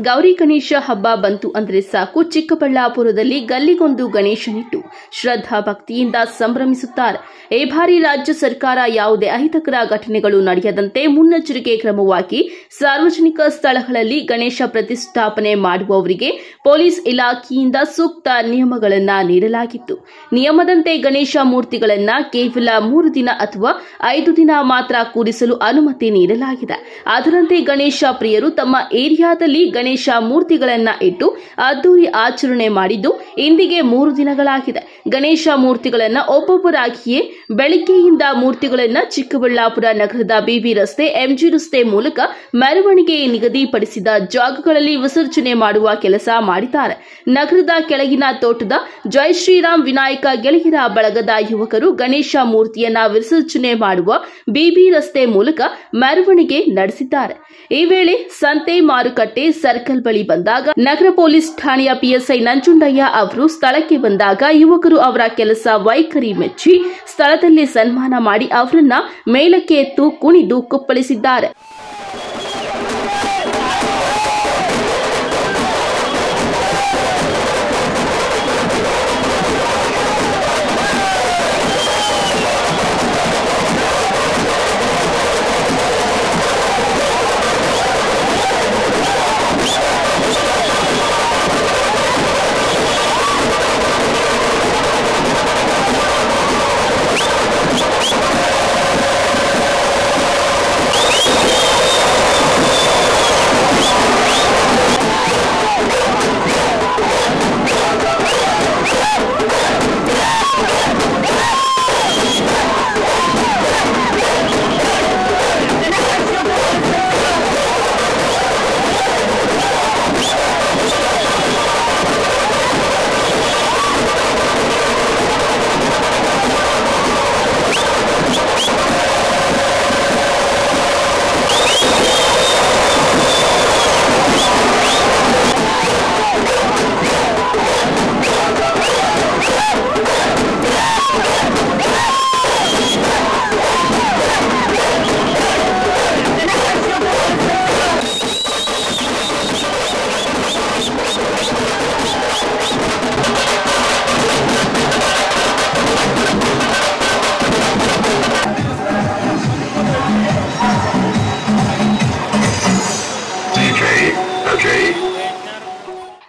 ಗೌರಿ ಗಣೇಶ ಹಬ್ಬ ಬಂತು ಅಂದರೆ ಸಾಕು ಚಿಕ್ಕಬಳ್ಳಾಪುರದಲ್ಲಿ ಗಲ್ಲಿಗೊಂದು ಗಣೇಶನಿಟ್ಟು ಶ್ರದ್ಧಾ ಭಕ್ತಿಯಿಂದ ಸಂಭ್ರಮಿಸುತ್ತಾರೆ. ಈ ಬಾರಿ ರಾಜ್ಯ ಸರ್ಕಾರ ಯಾವುದೇ ಅಹಿತಕರ ಘಟನೆಗಳು ನಡೆಯದಂತೆ ಮುನ್ನೆಚ್ಚರಿಕೆ ಕ್ರಮವಾಗಿ ಸಾರ್ವಜನಿಕ ಸ್ಥಳಗಳಲ್ಲಿ ಗಣೇಶ ಪ್ರತಿಷ್ಠಾಪನೆ ಮಾಡುವವರಿಗೆ ಪೊಲೀಸ್ ಇಲಾಖೆಯಿಂದ ಸೂಕ್ತ ನಿಯಮಗಳನ್ನು ನೀಡಲಾಗಿತ್ತು. ನಿಯಮದಂತೆ ಗಣೇಶ ಮೂರ್ತಿಗಳನ್ನು ಕೇವಲ 3 ದಿನ ಅಥವಾ 5 ದಿನ ಮಾತ್ರ ಕೂರಿಸಲು ಅನುಮತಿ ನೀಡಲಾಗಿದೆ. ಅದರಂತೆ ಗಣೇಶ ಪ್ರಿಯರು ತಮ್ಮ ಏರಿಯಾದಲ್ಲಿ ಗಣೇಶ ಮೂರ್ತಿಗಳನ್ನ ಇಟ್ಟು ಅದ್ದೂರಿ ಆಚರಣೆ ಮಾಡಿದ್ದು ಇಂದಿಗೆ 3 ದಿನಗಳಾಗಿದೆ. ಗಣೇಶ ಮೂರ್ತಿಗಳನ್ನ ಒಬ್ಬೊಬ್ಬರಾಗಿಯೇ ಬೆಳಗ್ಗೆಯಿಂದ ಮೂರ್ತಿಗಳನ್ನ ಚಿಕ್ಕಬಳ್ಳಾಪುರ ನಗರದ ಬಿಬಿ ರಸ್ತೆ, ಎಂಜಿ ರಸ್ತೆ ಮೂಲಕ ಮೆರವಣಿಗೆ ನಿಗದಿಪಡಿಸಿದ ಜಾಗಗಳಲ್ಲಿ ವಿಸರ್ಜನೆ ಮಾಡುವ ಕೆಲಸ ಮಾಡಿದ್ದಾರೆ. ನಗರದ ಕೆಳಗಿನ ತೋಟದ ಜೈ ಶ್ರೀರಾಮ್ ವಿನಾಯಕ ಗೆಳೆಯರ ಬಳಗದ ಯುವಕರು ಗಣೇಶ ಮೂರ್ತಿಯನ್ನ ವಿಸರ್ಜನೆ ಮಾಡುವ ಬಿಬಿ ರಸ್ತೆ ಮೂಲಕ ಮೆರವಣಿಗೆ ನಡೆಸಿದ್ದಾರೆ. ಈ ವೇಳೆ ಸಂತೆ ಮಾರುಕಟ್ಟೆ ಸರ್ಕಲ್ ಬಳಿ ಬಂದಾಗ ನಗರ ಪೊಲೀಸ್ ಠಾಣೆಯ ಪಿಎಸ್ಐ ನಂಜುಂಡಯ್ಯ ಅವರು ಸ್ಥಳಕ್ಕೆ ಬಂದಾಗ ಯುವಕರು ಅವರ ಕೆಲಸ ವೈಖರಿ ಮೆಚ್ಚಿ ಸ್ಥಳದಲ್ಲಿ ಸನ್ಮಾನ ಮಾಡಿ ಅವರನ್ನ ಮೇಲಕ್ಕೆ ಎತ್ತು ಕುಣಿದು ಕುಪ್ಪಳಿಸಿದ್ದಾರೆ.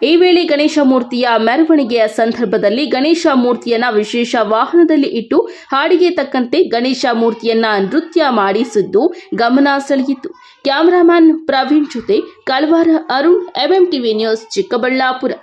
ಈ ವೇಳೆ ಗಣೇಶ ಮೂರ್ತಿಯ ಮೆರವಣಿಗೆಯ ಸಂದರ್ಭದಲ್ಲಿ ಗಣೇಶ ಮೂರ್ತಿಯನ್ನ ವಿಶೇಷ ವಾಹನದಲ್ಲಿ ಇಟ್ಟು ಹಾಡಿಗೆ ತಕ್ಕಂತೆ ಗಣೇಶ ಮೂರ್ತಿಯನ್ನ ನೃತ್ಯ ಮಾಡಿಸಿದ್ದು ಗಮನ ಸೆಳೆಯಿತು. ಕ್ಯಾಮರಾಮನ್ ಪ್ರವೀಣ್ ಜೊತೆ ಕಳವಾರ ಅರುಣ್, ಎಂಎಂಟಿವಿ ನ್ಯೂಸ್, ಚಿಕ್ಕಬಳ್ಳಾಪುರ.